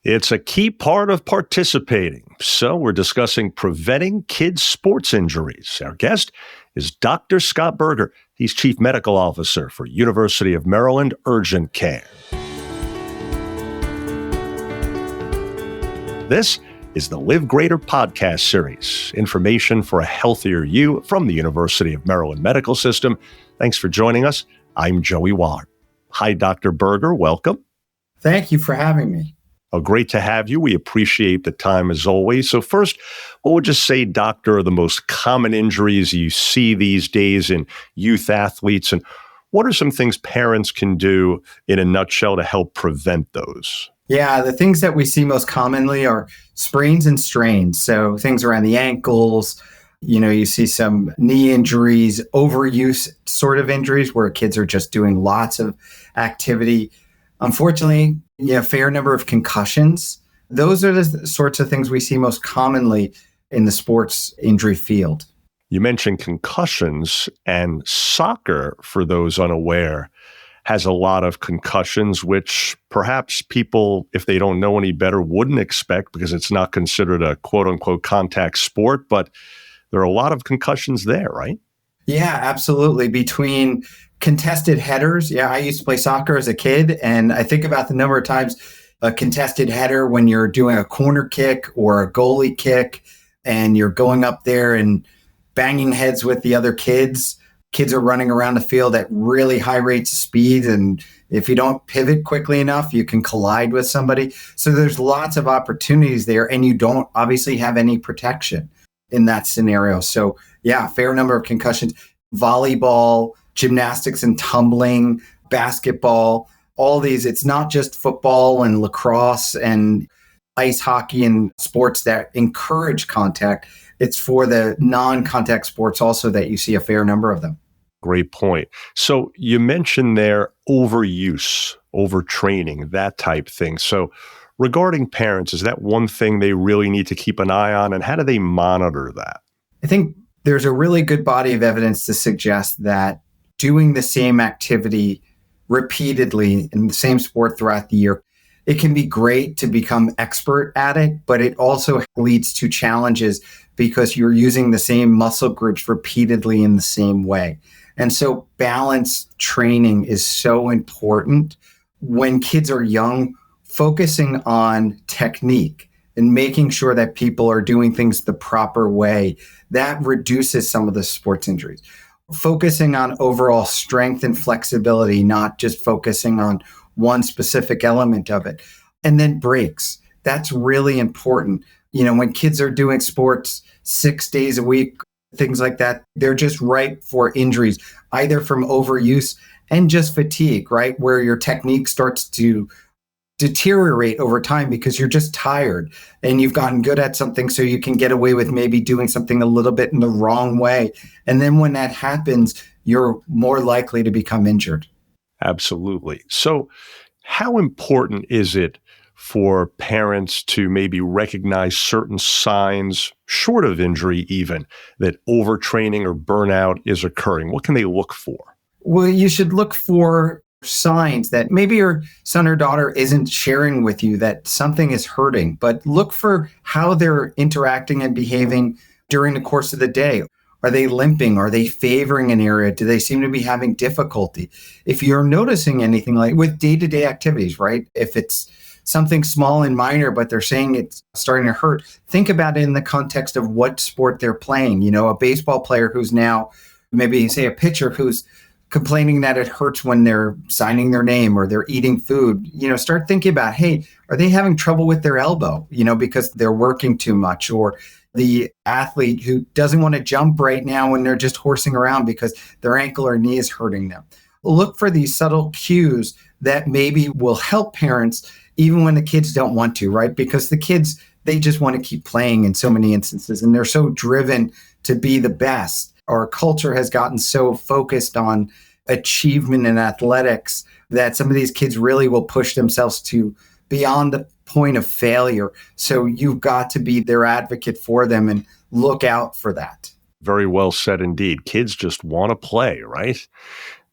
It's a key part of participating. So we're discussing preventing kids' sports injuries. Our guest is Dr. Scott Berger. He's Chief Medical Officer for University of Maryland Urgent Care. This is the Live Greater podcast series, information for a healthier you from the University of Maryland Medical System. Thanks for joining us. I'm Joey Waller. Hi, Dr. Berger. Welcome. Thank you for having me. Oh, great to have you. We appreciate the time as always. So first, what would you say, doctor, are the most common injuries you see these days in youth athletes? And what are some things parents can do in a nutshell to help prevent those? Yeah, the things that we see most commonly are sprains and strains. So things around the ankles, you see some knee injuries, overuse sort of injuries where kids are just doing lots of activity. Unfortunately, a fair number of concussions. Those are the sorts of things we see most commonly in the sports injury field. You mentioned concussions, and soccer, for those unaware, has a lot of concussions, which perhaps people, if they don't know any better, wouldn't expect because it's not considered a quote-unquote contact sport, but there are a lot of concussions there, right? Yeah, absolutely. Between contested headers. Yeah, I used to play soccer as a kid, and I think about the number of times a contested header when you're doing a corner kick or a goalie kick, and you're going up there and banging heads with the other kids. Kids are running around the field at really high rates of speed, and if you don't pivot quickly enough, you can collide with somebody. So there's lots of opportunities there, and you don't obviously have any protection in that scenario. So yeah, fair number of concussions. Volleyball, gymnastics and tumbling, basketball, all these. It's not just football and lacrosse and ice hockey and sports that encourage contact. It's for the non-contact sports also that you see a fair number of them. Great point. So you mentioned there overuse, overtraining, that type thing. So regarding parents, is that one thing they really need to keep an eye on, and how do they monitor that? I think there's a really good body of evidence to suggest that doing the same activity repeatedly in the same sport throughout the year, it can be great to become expert at it, but it also leads to challenges because you're using the same muscle groups repeatedly in the same way. And so balanced training is so important. When kids are young, focusing on technique and making sure that people are doing things the proper way, that reduces some of the sports injuries. Focusing on overall strength and flexibility, not just focusing on one specific element of it. And then breaks. That's really important. When kids are doing sports 6 days a week, things like that, they're just ripe for injuries, either from overuse and just fatigue, right? Where your technique starts to deteriorate over time because you're just tired and you've gotten good at something, so you can get away with maybe doing something a little bit in the wrong way. And then when that happens, you're more likely to become injured. Absolutely. So how important is it for parents to maybe recognize certain signs, short of injury even, that overtraining or burnout is occurring? What can they look for? Well, you should look for signs that maybe your son or daughter isn't sharing with you that something is hurting, but look for how they're interacting and behaving during the course of the day. Are they limping? Are they favoring an area? Do they seem to be having difficulty? If you're noticing anything like with day-to-day activities, right? If it's something small and minor, but they're saying it's starting to hurt, think about it in the context of what sport they're playing. A baseball player who's now, maybe say a pitcher who's complaining that it hurts when they're signing their name or they're eating food, start thinking about, hey, are they having trouble with their elbow, because they're working too much? Or the athlete who doesn't want to jump right now when they're just horsing around because their ankle or knee is hurting them. Look for these subtle cues that maybe will help parents even when the kids don't want to, right? Because the kids, they just want to keep playing in so many instances, and they're so driven to be the best. Our culture has gotten so focused on achievement in athletics that some of these kids really will push themselves to beyond the point of failure. So you've got to be their advocate for them and look out for that. Very well said indeed. Kids just want to play, right?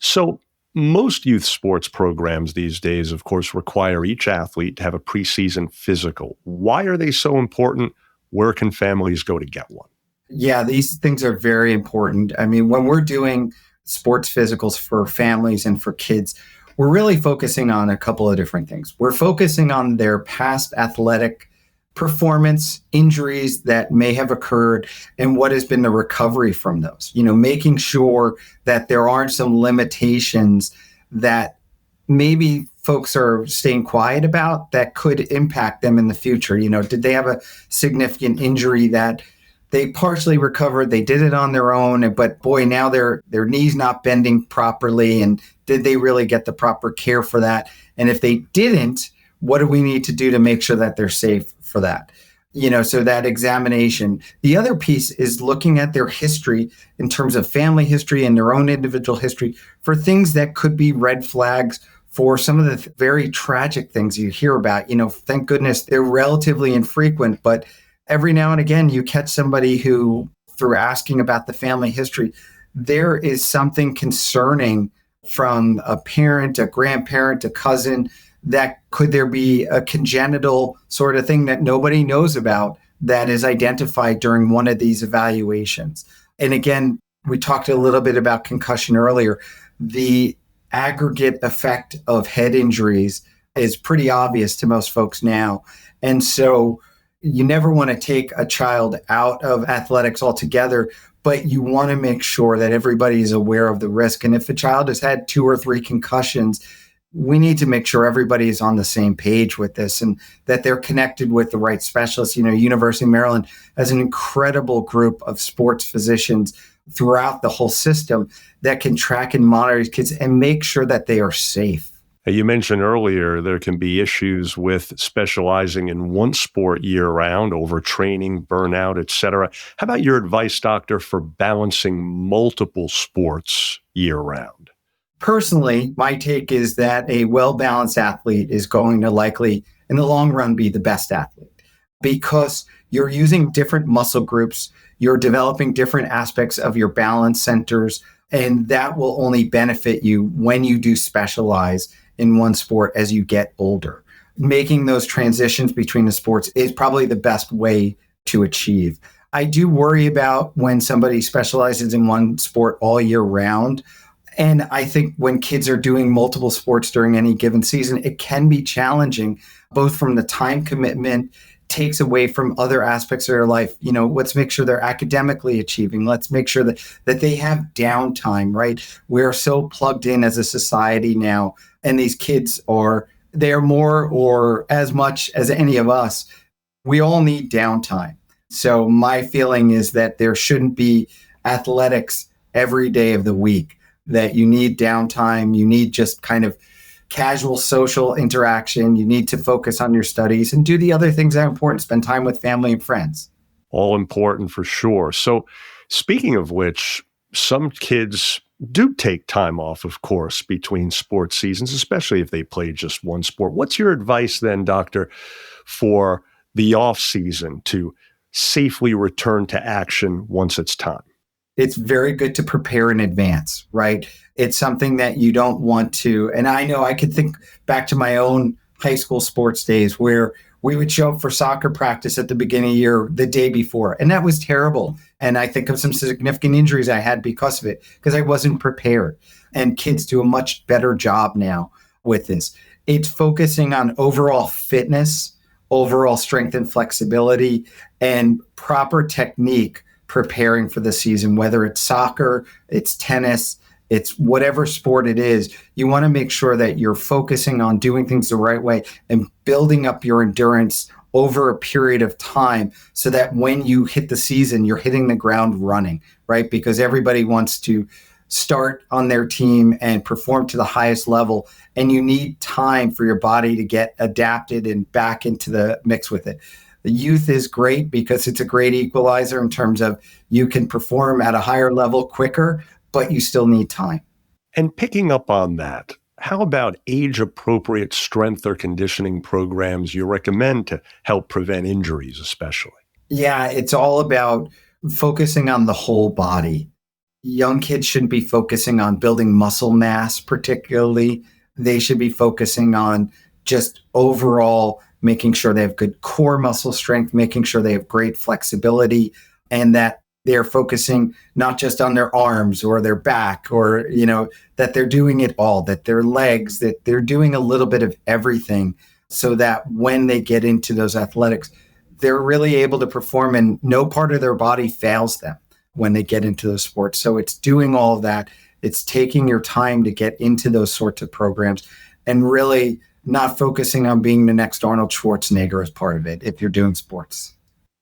So Most youth sports programs these days, of course, require each athlete to have a preseason physical. Why are they so important? Where can families go to get one? Yeah, these things are very important. I mean, when we're doing sports physicals for families and for kids, we're really focusing on a couple of different things. We're focusing on their past athletic performance, injuries that may have occurred, and what has been the recovery from those. Making sure that there aren't some limitations that maybe folks are staying quiet about that could impact them in the future. Did they have a significant injury that they partially recovered, they did it on their own, but boy, now their knee's not bending properly, and did they really get the proper care for that? And if they didn't, what do we need to do to make sure that they're safe for that? So that examination. The other piece is looking at their history in terms of family history and their own individual history for things that could be red flags for some of the very tragic things you hear about. Thank goodness they're relatively infrequent, but every now and again, you catch somebody who, through asking about the family history, there is something concerning from a parent, a grandparent, a cousin, that could there be a congenital sort of thing that nobody knows about that is identified during one of these evaluations. And again, we talked a little bit about concussion earlier. The aggregate effect of head injuries is pretty obvious to most folks now. And so you never want to take a child out of athletics altogether, but you want to make sure that everybody is aware of the risk. And if a child has had 2 or 3 concussions, we need to make sure everybody is on the same page with this and that they're connected with the right specialists. University of Maryland has an incredible group of sports physicians throughout the whole system that can track and monitor these kids and make sure that they are safe. You mentioned earlier there can be issues with specializing in one sport year-round, overtraining, burnout, et cetera. How about your advice, doctor, for balancing multiple sports year-round? Personally, my take is that a well-balanced athlete is going to likely, in the long run, be the best athlete because you're using different muscle groups, you're developing different aspects of your balance centers, and that will only benefit you when you do specialize in one sport as you get older. Making those transitions between the sports is probably the best way to achieve. I do worry about when somebody specializes in one sport all year round. And I think when kids are doing multiple sports during any given season, it can be challenging, both from the time commitment, takes away from other aspects of their life. Let's make sure they're academically achieving. Let's make sure that they have downtime, right? We're so plugged in as a society now, and these kids they're more or as much as any of us. We all need downtime. So my feeling is that there shouldn't be athletics every day of the week, that you need downtime. You need just kind of casual social interaction. You need to focus on your studies and do the other things that are important, spend time with family and friends. All important for sure. So speaking of which, some kids do take time off, of course, between sports seasons, especially if they play just one sport. What's your advice then, doctor, for the off season to safely return to action once it's time? It's very good to prepare in advance, right? It's something that you don't want to. And I know I could think back to my own high school sports days where we would show up for soccer practice at the beginning of the year the day before. And that was terrible. And I think of some significant injuries I had because of it, because I wasn't prepared. And kids do a much better job now with this. It's focusing on overall fitness, overall strength and flexibility, and proper technique preparing for the season, whether it's soccer, it's tennis, it's whatever sport it is. You want to make sure that you're focusing on doing things the right way and building up your endurance over a period of time so that when you hit the season, you're hitting the ground running, right? Because everybody wants to start on their team and perform to the highest level, and you need time for your body to get adapted and back into the mix with it. The youth is great because it's a great equalizer in terms of you can perform at a higher level quicker, but you still need time. And picking up on that, how about age-appropriate strength or conditioning programs you recommend to help prevent injuries especially? Yeah, it's all about focusing on the whole body. young kids shouldn't be focusing on building muscle mass particularly. They should be focusing on just overall making sure they have good core muscle strength, making sure they have great flexibility, and that they're focusing not just on their arms or their back or, that they're doing it all, that their legs, that they're doing a little bit of everything so that when they get into those athletics, they're really able to perform and no part of their body fails them when they get into those sports. So it's doing all of that. It's taking your time to get into those sorts of programs and really not focusing on being the next Arnold Schwarzenegger as part of it if you're doing sports.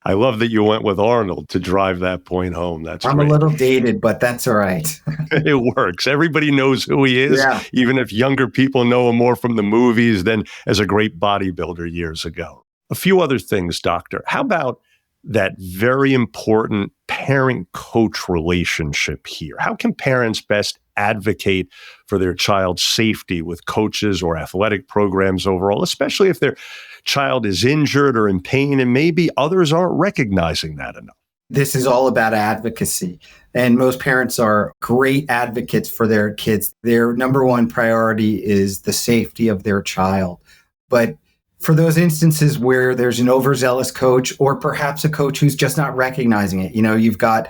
I love that you went with Arnold to drive that point home. That's I'm great. a little dated, but that's all right. It works. Everybody knows who he is, even if younger people know him more from the movies than as a great bodybuilder years ago. A few other things, Doctor. How about that very important parent-coach relationship here? How can parents best advocate for their child's safety with coaches or athletic programs overall, especially if their child is injured or in pain and maybe others aren't recognizing that enough? This is all about advocacy. And most parents are great advocates for their kids. Their number one priority is the safety of their child. But for those instances where there's an overzealous coach or perhaps a coach who's just not recognizing it, you've got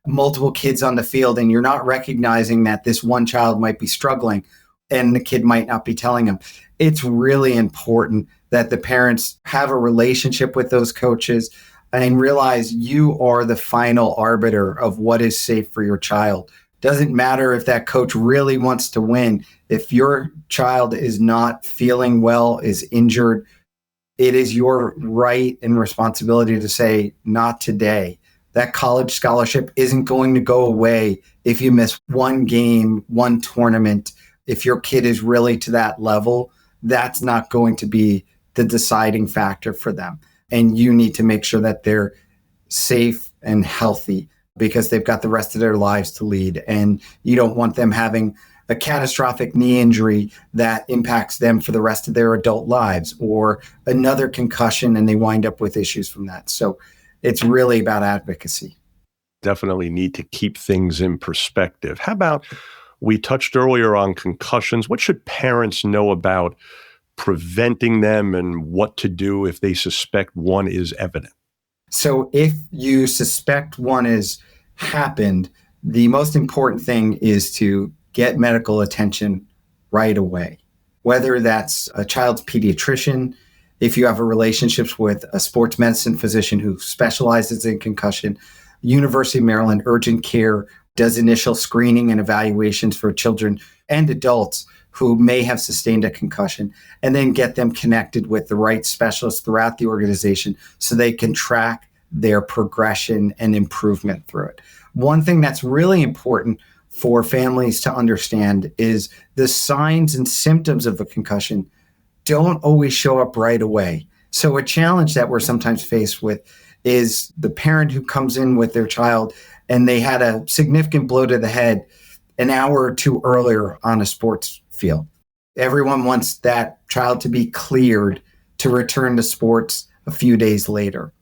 multiple kids on the field and you're not recognizing that this one child might be struggling and the kid might not be telling them. It's really important that the parents have a relationship with those coaches and realize you are the final arbiter of what is safe for your child. Doesn't matter if that coach really wants to win. If your child is not feeling well, is injured, it is your right and responsibility to say, not today. That college scholarship isn't going to go away if you miss one game, one tournament. If your kid is really to that level, that's not going to be the deciding factor for them. And you need to make sure that they're safe and healthy because they've got the rest of their lives to lead. And you don't want them having a catastrophic knee injury that impacts them for the rest of their adult lives or another concussion and they wind up with issues from that. So it's really about advocacy. Definitely need to keep things in perspective. How about, we touched earlier on concussions. What should parents know about preventing them and what to do if they suspect one is evident? So if you suspect one has happened, the most important thing is to get medical attention right away, whether that's a child's pediatrician, if you have a relationship with a sports medicine physician who specializes in concussion. University of Maryland Urgent Care does initial screening and evaluations for children and adults who may have sustained a concussion, and then get them connected with the right specialists throughout the organization so they can track their progression and improvement through it. One thing that's really important for families to understand is the signs and symptoms of a concussion don't always show up right away. So a challenge that we're sometimes faced with is the parent who comes in with their child and they had a significant blow to the head an hour or two earlier on a sports field. Everyone wants that child to be cleared to return to sports a few days later.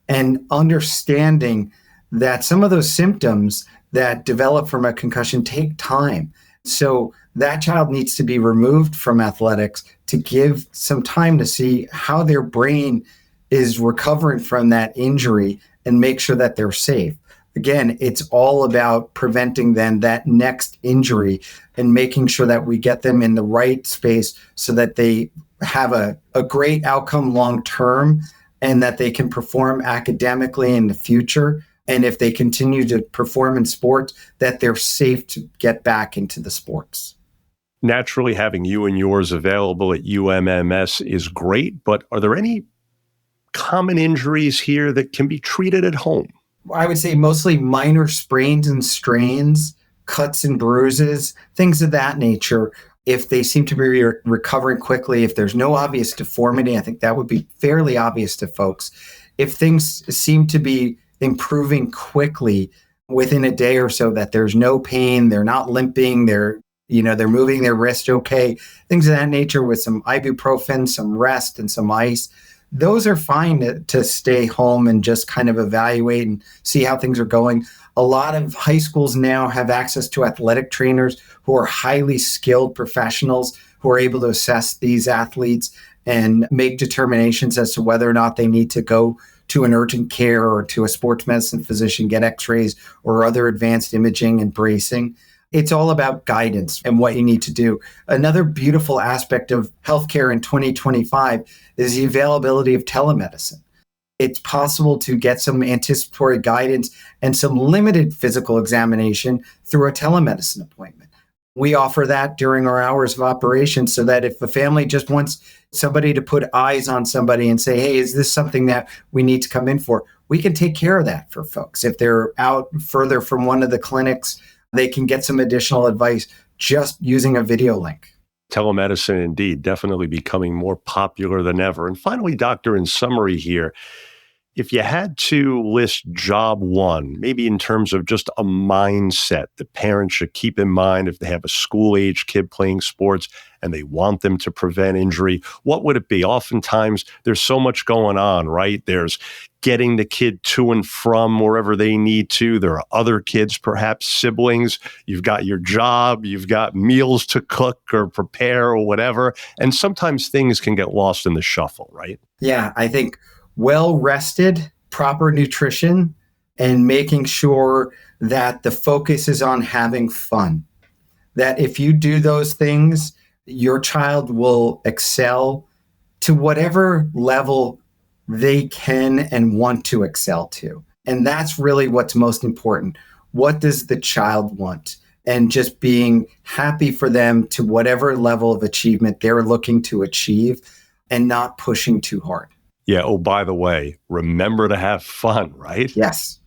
And understanding that some of those symptoms that develop from a concussion take time. So that child needs to be removed from athletics to give some time to see how their brain is recovering from that injury and make sure that they're safe. Again, it's all about preventing then that next injury and making sure that we get them in the right space so that they have a great outcome long term and that they can perform academically in the future. And if they continue to perform in sports, that they're safe to get back into the sports. Naturally, having you and yours available at UMMS is great, but are there any common injuries here that can be treated at home? I would say mostly minor sprains and strains, cuts and bruises, things of that nature. If they seem to be recovering quickly, if there's no obvious deformity, I think that would be fairly obvious to folks. If things seem to be improving quickly within a day or so, that there's no pain, they're not limping, they're moving their wrist okay, things of that nature with some ibuprofen, some rest, and some ice, those are fine to stay home and just kind of evaluate and see how things are going. A lot of high schools now have access to athletic trainers who are highly skilled professionals who are able to assess these athletes and make determinations as to whether or not they need to go to an urgent care or to a sports medicine physician, get x-rays or other advanced imaging and bracing. It's all about guidance and what you need to do. Another beautiful aspect of healthcare in 2025 is the availability of telemedicine. It's possible to get some anticipatory guidance and some limited physical examination through a telemedicine appointment. We offer that during our hours of operation so that if a family just wants somebody to put eyes on somebody and say, hey, is this something that we need to come in for? We can take care of that for folks. If they're out further from one of the clinics, they can get some additional advice just using a video link. Telemedicine, indeed, definitely becoming more popular than ever. And finally, doctor, in summary here, if you had to list job one, maybe in terms of just a mindset that parents should keep in mind if they have a school-age kid playing sports and they want them to prevent injury, what would it be? Oftentimes, there's so much going on, right? There's getting the kid to and from wherever they need to. There are other kids, perhaps siblings. You've got your job. You've got meals to cook or prepare or whatever. And sometimes things can get lost in the shuffle, right? Yeah, I think well-rested, proper nutrition, and making sure that the focus is on having fun. That if you do those things, your child will excel to whatever level they can and want to excel to. And that's really what's most important. What does the child want? And just being happy for them to whatever level of achievement they're looking to achieve and not pushing too hard. Yeah. Oh, by the way, remember to have fun, right? Yes.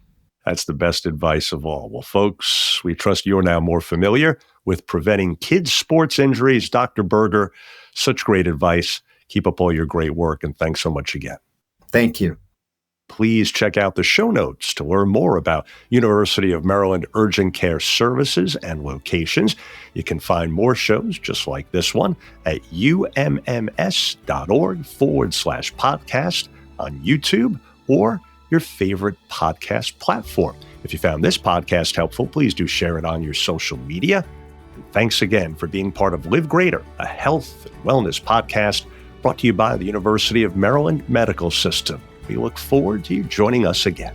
That's the best advice of all. Well, folks, we trust you're now more familiar with preventing kids' sports injuries. Dr. Berger, such great advice. Keep up all your great work, and thanks so much again. Thank you. Please check out the show notes to learn more about University of Maryland urgent care services and locations. You can find more shows just like this one at umms.org/podcast on YouTube or your favorite podcast platform. If you found this podcast helpful, please do share it on your social media. And thanks again for being part of Live Greater, a health and wellness podcast brought to you by the University of Maryland Medical System. We look forward to you joining us again.